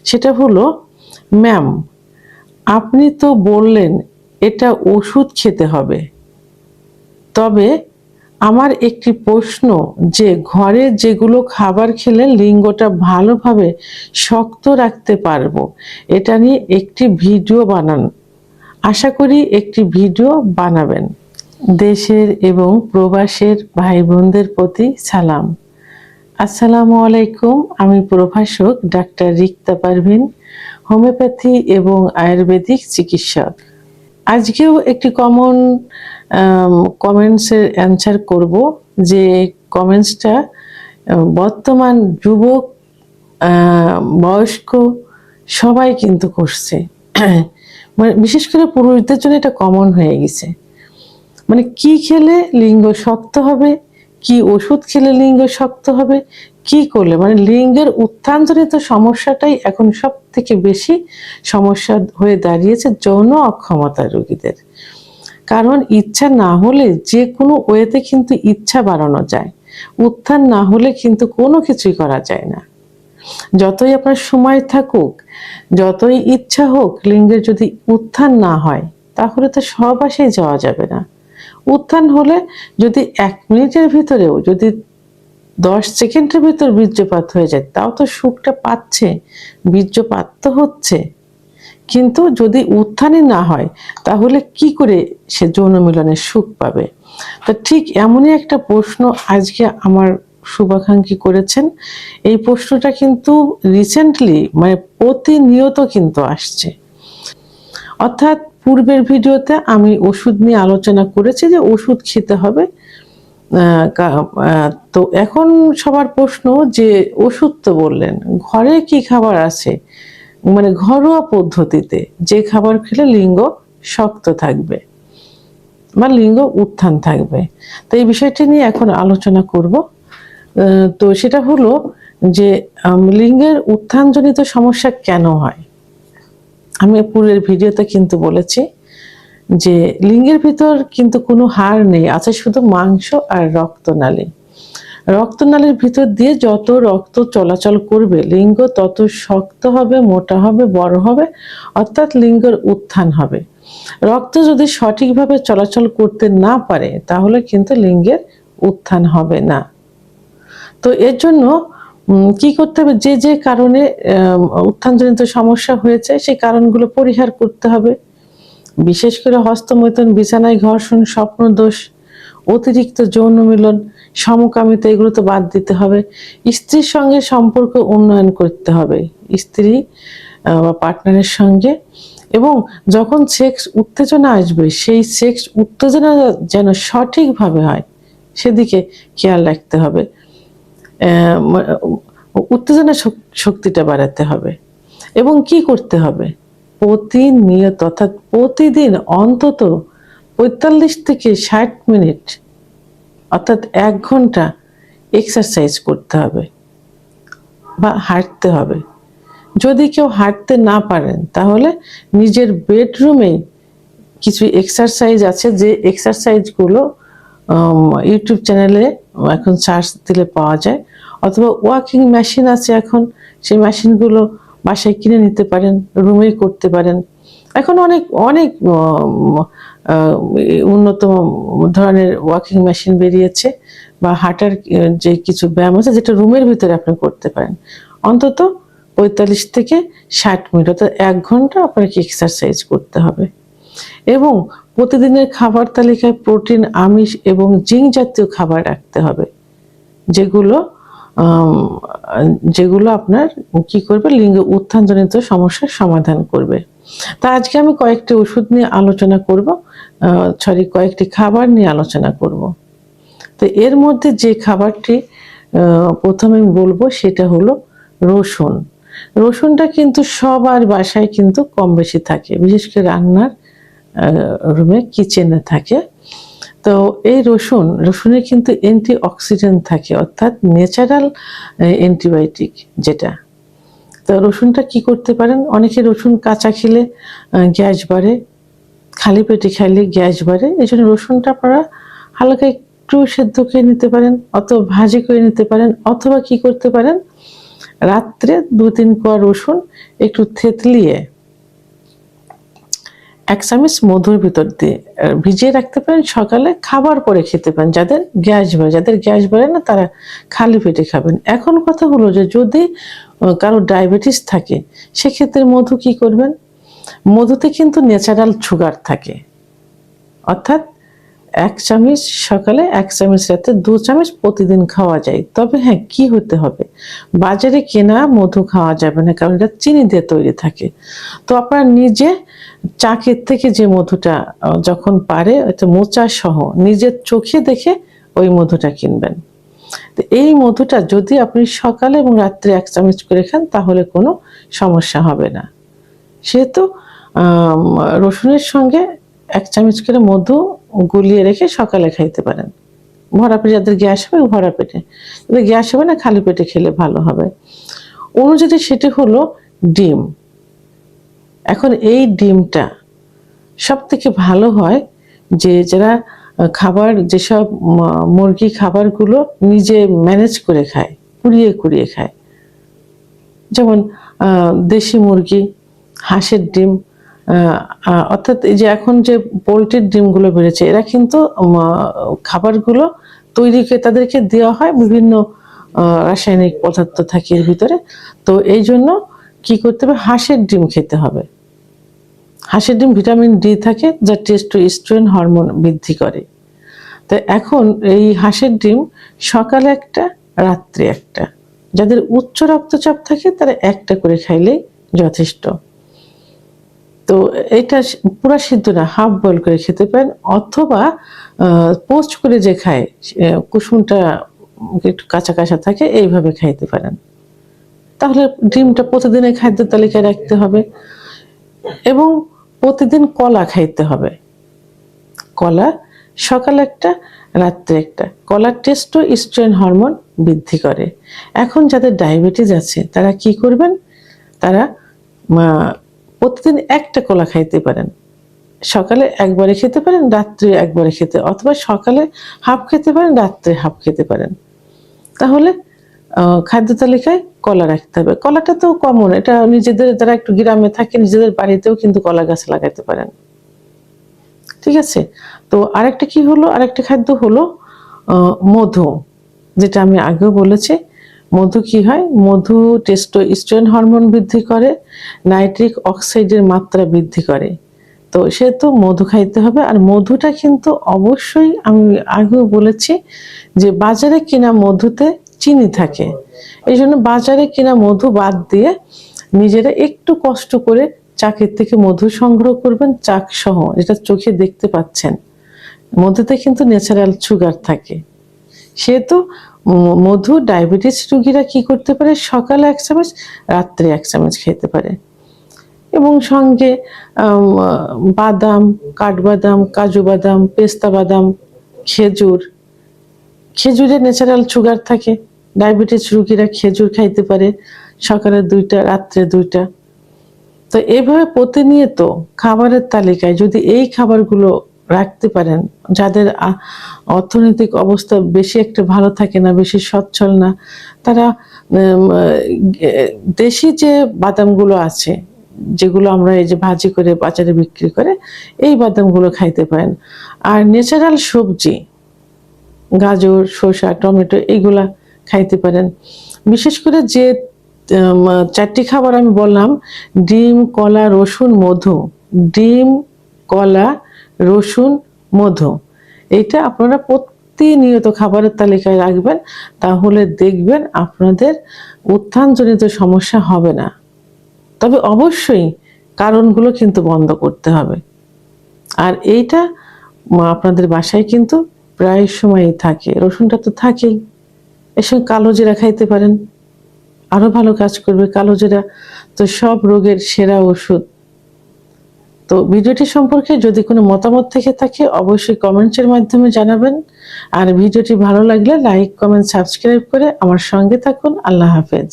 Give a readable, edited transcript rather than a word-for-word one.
সেটা হলো, ম্যাম আপনি তো বললেন এটা ওষুধ খেতে হবে, তবে আমার একটি প্রশ্ন, যে ঘরে যেগুলো খাবার খেলে লিঙ্গটা ভালোভাবে শক্ত রাখতে পারবো, এটা নিয়ে একটি ভিডিও বানান। আশা করি একটি ভিডিও বানাবেন। দেশের এবং প্রবাসের ভাই বোনদের প্রতি সালাম। আসসালামু আলাইকুম। আমি প্রভাষক ডাক্তার রিক্তা পারভিন, হোমিওপ্যাথি এবং আয়ুর্বেদিক চিকিৎসক। আজকেও একটি কমন কমেন্টসের অ্যান্সার করব, যে কমেন্টসটা বর্তমান যুবক, বয়স্ক সবাই কিন্তু করছে। মানে বিশেষ করে পুরুষদের জন্য এটা কমন হয়ে গেছে। মানে কি খেলে লিঙ্গ শক্ত হবে, কি ওষুধ খেলে লিঙ্গ শক্ত হবে, কি করলে, মানে লিঙ্গের উত্থানজনিত সমস্যাটাই এখন সব থেকে বেশি সমস্যা হয়ে দাঁড়িয়েছে যৌন অক্ষমতার রোগীদের। কারণ ইচ্ছা না হলে যে কোনো ওয়েতে কিন্তু ইচ্ছা বাড়ানো যায়, উত্থান না হলে কিন্তু কোনো কিছুই করা যায় না। যতই আপনার সময় থাকুক, যতই ইচ্ছা হোক, লিঙ্গের যদি উত্থান না হয় তাহলে তো সহবাসেই যাওয়া যাবে না। উত্থান হলে যদি 1 মিনিটের ভিতরেও, যদি 10 সেকেন্ডের ভিতর বীর্যপাত হয়ে যায়, তাও তো সুখটা পাচ্ছে, বীর্যপাত তো হচ্ছে। কিন্তু যদি উত্থানই না হয় তাহলে কি করে সে যৌন মিলনের সুখ পাবে? তো ঠিক এমনই একটা প্রশ্ন আজকে আমার শুভাকাঙ্ক্ষী করেছেন। এই প্রশ্নটা কিন্তু রিসেন্টলি, মানে প্রতিনিয়ত কিন্তু আসছে। অর্থাৎ পূর্বের ভিডিওতে আমি ওষুধ নিয়ে আলোচনা করেছি যে ওষুধ খেতে হবে। তো এখন সবার প্রশ্ন, যে ওষুধ তো বললেন, ঘরে কি খাবার আছে, মানে ঘরোয়া পদ্ধতিতে যে খাবার খেলে লিঙ্গ শক্ত থাকবে বা লিঙ্গ উত্থান থাকবে? তো এই বিষয়টি নিয়ে এখন আলোচনা করব। তো সেটা হলো যে লিঙ্গের উত্থানজনিত সমস্যা কেন হয়। আমি পূর্বের ভিডিওতে কিন্তু বলেছি যে লিঙ্গের ভিতর কিন্তু কোনো হাড় নেই, আছে শুধু মাংস আর রক্তনালী। রক্তনালীর ভিতর দিয়ে যত রক্ত চলাচল করবে, লিঙ্গ তত শক্ত হবে, মোটা হবে, বড় হবে, অর্থাৎ লিঙ্গের উত্থান হবে। রক্ত যদি সঠিকভাবে চলাচল করতে না পারে তাহলে কিন্তু লিঙ্গের উত্থান হবে না। তো এর জন্য কি করতে হবে, যে যে কারণে উত্থানজনিত সমস্যা হয়েছে সেই কারণগুলো পরিহার করতে হবে। বিশেষ করে হস্তমৈথুন, বিছানায় ঘর্ষণ, স্বপ্নদোষ, অতিরিক্ত যৌন মিলন, সমকামিতা, এগুলো তো বাদ দিতে হবে। স্ত্রীর সঙ্গে সম্পর্ক উন্নয়ন করতে হবে, স্ত্রী বা পার্টনারের সঙ্গে। এবং যখন সেক্স উত্তেজনা আসবে, সেই সেক্স উত্তেজনা যেন সঠিকভাবে হয় সেদিকে খেয়াল রাখতে হবে। উত্তেজনা শক্তিটা বাড়াতে হবে। এবং কি করতে হবে, প্রতিনিয়ত অর্থাৎ প্রতিদিন অন্তত 45 থেকে 60 মিনিট অর্থাৎ 1 ঘন্টা এক্সারসাইজ করতে হবে বা হাঁটতে হবে। যদি কেউ হাঁটতে না পারেন তাহলে নিজের বেডরুমেই কিছু এক্সারসাইজ আছে, যে এক্সারসাইজগুলো ইউটিউব চ্যানেলে এখন সার্চ দিলে পাওয়া যায়, অথবা ওয়াকিং মেশিন আছে এখন, সেই মেশিনগুলো বাসায় কিনে নিতে পারেন, রুমেই করতে পারেন। এখন অনেক অনেক উন্নত ধরনের ওয়াকিং মেশিন বেরিয়েছে, বা হাঁটার যে কিছু ব্যায়াম আছে যেটা রুমের ভিতরে আপনি করতে পারেন। অন্তত 45 থেকে 60 মিনিট অর্থাৎ 1 ঘন্টা আপনাকে এক্সারসাইজ করতে হবে। এবং প্রতিদিনের খাবার তালিকায় প্রোটিন, আমিষ এবং জিঙ্ক জাতীয় খাবার রাখতে হবে, যেগুলো আপনার কি করবে, লিঙ্গ উত্থানজনিত সমস্যার সমাধান করবে। তা আজকে আমি কয়েকটি ওষুধ নিয়ে আলোচনা করব, কয়েকটি খাবার নিয়ে আলোচনা করব। তো এর মধ্যে যে খাবারটি প্রথমে বলবো সেটা হলো রসুন। রসুনটা কিন্তু সবার বাসায় কিন্তু কম বেশি থাকে, বিশেষ করে রান্নার রুমে, কিচেনে থাকে। তো এই রসুনে কিন্তু অ্যান্টি অক্সিডেন্ট থাকে, অর্থাৎ ন্যাচারাল অ্যান্টিবায়োটিক যেটা। তো রসুনটা কি করতে পারেন, অনেকে রসুন কাঁচা খেলে গ্যাস বাড়ে, খালি পেটে খাইলে গ্যাস বাড়ে। এই জন্য রসুনটা আপনারা হালকা একটু সেদ্ধ করে নিতে পারেন, অথবা ভাজি করে নিতে পারেন, অথবা কি করতে পারেন, রাত্রে 2-3 কোয়া রসুন একটু থেতলিয়ে 1 চামচ মধুর ভিতর দিয়ে ভিজিয়ে রাখতে পারেন, সকালে খাবার পরে খেতে পারেন। যাদের গ্যাস বাড়ে না তারা খালি পেটে খাবেন। এখন কথা হলো যে যদি কারো ডায়াবেটিস থাকে সেক্ষেত্রে মধু কি করবেন? মধুতে কিন্তু ন্যাচারাল সুগার থাকে, অর্থাৎ 1 চামচ সকালে 1 চামচ রাতে 2 চামচ প্রতিদিন খাওয়া যায়। তবে হ্যাঁ, কি হতে হবে, বাজারে কেনা মধু খাওয়া যাবে না, কারণ এটা চিনি দিয়ে তৈরি থাকে। তো আপনারা নিজে চাকের থেকে যে মধুটা যখন পারে এটা মোচা সহ নিজের চোখে দেখে ওই মধুটা কিনবেন। তো এই মধুটা যদি আপনি সকালে এবং রাত্রে 1 চামচ করে খান তাহলে কোনো সমস্যা হবে না। সেহেতু রসুনের সঙ্গে 1 চামচ করে মধু গুলিয়ে রেখে সকালে খাইতে পারেন। ভরা পেটে, যাদের গ্যাস হবে ভরা পেটে, যাদের গ্যাস হবে না খালি পেটে খেলে ভালো হবে। অনুযায়ী সেটি হলো ডিম। এখন এই ডিমটা সব থেকে ভালো হয় যে যারা খাবার, যেসব মুরগি খাবারগুলো নিজে ম্যানেজ করে খায়, কুড়িয়ে খায়, যেমন দেশি মুরগি, হাঁসের ডিম, অর্থাৎ এই যে এখন যে পোলট্রির ডিমগুলো বেড়েছে, এরা কিন্তু খাবারগুলো তৈরি করে তাদেরকে দেওয়া হয়, বিভিন্ন রাসায়নিক পদার্থ থাকে এর ভিতরে। তো এই জন্য কি করতে হবে, হাঁসের ডিম খেতে হবে। হাঁসের ডিম ভিটামিন ডি থাকে, যা টেস্টোস্টেরন হরমোন বৃদ্ধি করে। তো এখন এই হাঁসের ডিম সকালে একটা, রাত্রে একটা, যাদের উচ্চ রক্তচাপ থাকে তারা একটা করে খাইলেই যথেষ্ট। তো এটা পুরা সিদ্ধ না, হাফ বয়েল করে খেতে পারেন, অথবা পোস্ট করে যে খায়, কুসুমটা একটু কাঁচা কাঁচা থাকে, এইভাবে খাইতে পারেন। তাহলে ডিমটা প্রতিদিনের খাদ্য তালিকায় রাখতে হবে। এবং প্রতিদিন কলা খাইতে হবে। কলা সকালে একটা, রাত্রে একটা। কলা টেস্টোস্টেরন হরমোন বৃদ্ধি করে। এখন যাদের ডায়াবেটিস আছে তারা কি করবেন, তারা প্রতিদিন একটা কলা খাইতে পারেন। সকালে একবারে খেতে পারেন, রাত্রে একবারে খেতে, অথবা সকালে হাফ খেতে পারেন, রাত্রে হাফ খেতে পারেন। তাহলে খাদ্য তালিকায় কলা রাখতে হবে। কলাটা তো কমন, এটা নিজেদের যারা একটু গ্রামে থাকে নিজেদের বাড়িতেও কিন্তু কলা গাছ লাগাতে পারেন। ঠিক আছে। তো আরেকটা কি হলো, আরেকটা খাদ্য হলো মধু, যেটা আমি আগেও বলেছি। মধু কি হয়, মধু টেস্টোস্টেরন হরমোন বৃদ্ধি করে, নাইট্রিক অক্সাইডের মাত্রা বৃদ্ধি করে। তো সেহেতু মধু খাইতে হবে। আর মধুটা কিন্তু অবশ্যই, আমি আগেও বলেছি যে বাজারে কেনা মধুতে চিনি থাকে, এই জন্য বাজারে কেনা মধু বাদ দিয়ে নিজেরা একটু কষ্ট করে চাকের থেকে মধু সংগ্রহ করবেন, চাক সহ, যেটা চোখে দেখতে পাচ্ছেন। মধুতে কিন্তু ন্যাচারাল সুগার থাকে। সেহেতু মধু ডায়াবেটিস রোগীরা কি করতে পারে, সকালে 1 চামচ, রাত্রে 1 চামচ খেতে পারে। এবং সঙ্গে বাদাম, কাঠবাদাম, কাজু বাদাম, পেস্তা বাদাম, খেজুরে ন্যাচারাল সুগার থাকে। ডায়াবেটিস রোগীরা খেজুর খাইতে পারে, সকালে 2টা, রাত্রে 2টা। তো এইভাবে প্রতিনিয়ত খাবারের তালিকায় যদি এই খাবারগুলো রাখতে পারেন, যাদের অর্থনৈতিক অবস্থা বেশি একটা ভালো থাকে না, বেশি সচ্ছল না, তারা দেশি যে বাদামগুলো আছে, যেগুলো আমরা এই যে ভাজি করে বাজারে বিক্রি করে, এই বাদামগুলো খাইতে পারেন। আর ন্যাচারাল সবজি, গাজর, শসা, টমেটো, এইগুলা খাইতে পারেন। বিশেষ করে যে 4টি খাবার আমি বললাম, ডিম, কলা, রসুন, মধু, ডিম, কলা, রসুন, মধু, এইটা আপনারা প্রতিনিয়ত খাবারের তালিকায় রাখবেন। তাহলে দেখবেন আপনাদের উত্থানজনিত সমস্যা হবে না। তবে অবশ্যই কারণগুলো কিন্তু বন্ধ করতে হবে। আর এইটা আপনাদের বাসায় কিন্তু প্রায় সময়ই থাকে, রসুনটা তো থাকেই। এর সঙ্গে কালো জিরা খাইতে পারেন, আরো ভালো কাজ করবে কালো জিরা, তো সব রোগের সেরা ওষুধ। তো ভিডিওটি সম্পর্কে যদি কোনো মতামত থেকে থাকে অবশ্যই কমেন্টসের মাধ্যমে জানাবেন। আর ভিডিওটি ভালো লাগলে লাইক, কমেন্ট, সাবস্ক্রাইব করে আমার সঙ্গে থাকুন। আল্লাহ হাফেজ।